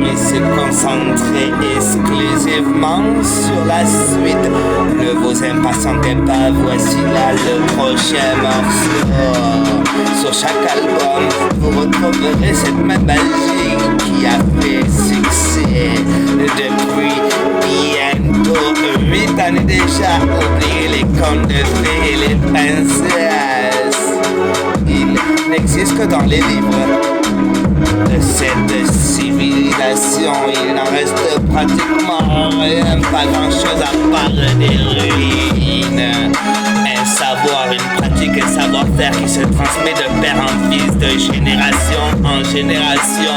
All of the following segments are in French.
et se concentrer exclusivement sur la suite. Ne vous impatientez pas, voici là le prochain morceau. Sur chaque album, vous retrouverez cette même magie qui a fait succès depuis bientôt 8 années déjà. Oubliez les contes de fées et les princesses. Il n'existe que dans les livres. De cette civilisation, il n'en reste pratiquement rien, pas grand chose à part des ruines. Un savoir, une pratique, un savoir-faire qui se transmet de père en fils, de génération en génération.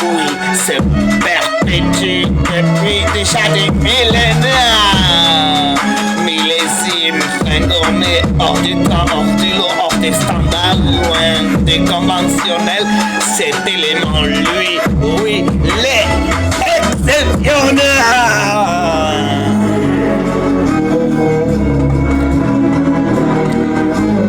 Oui, se perpétue depuis déjà des millénaires. Millésime, fin gourmet, hors du temps, hors du lot, hors des standards, loin des conventionnels. Cet élément, lui, oui, l'est exceptionnel.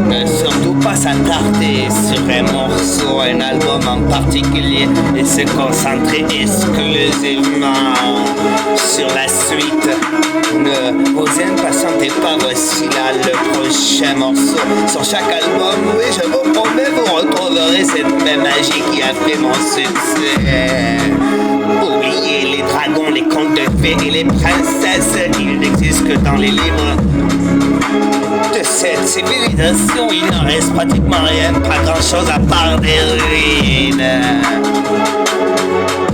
Ne surtout pas s'attarder sur un morceau, un album en particulier et se concentrer exclusivement sur la suite. Ne vous impatientez pas, voici là le prochain morceau. Sur chaque album, oui, je vous promets, vous retrouverez cette même magie qui a fait mon succès. Oubliez les dragons, les contes de fées et les princesses, ils n'existent que dans les livres. De cette civilisation, il n'en reste pratiquement rien, pas grand chose à part des ruines.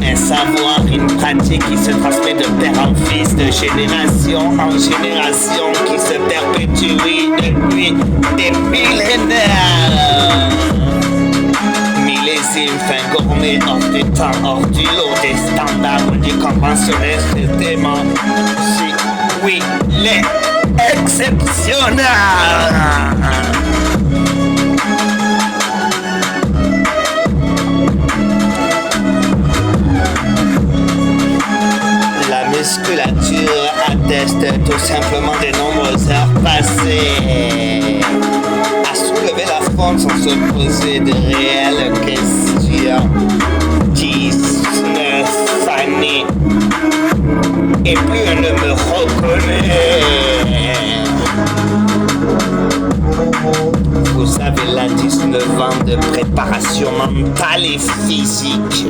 Un savoir, une pratique qui se transmet de père en fils, de génération en génération, qui se perpétue depuis des millénaires. Millésime, fin gourmet, hors du temps, hors du lot, des standards, du conventionnel, certainement. Oui, les exceptionnels. La musculature atteste tout simplement des nombreuses heures passées à soulever la forme sans se poser de réelles questions. 19 années et plus on ne me reconnaît. Vous avez là 19 ans de préparation mentale et physique.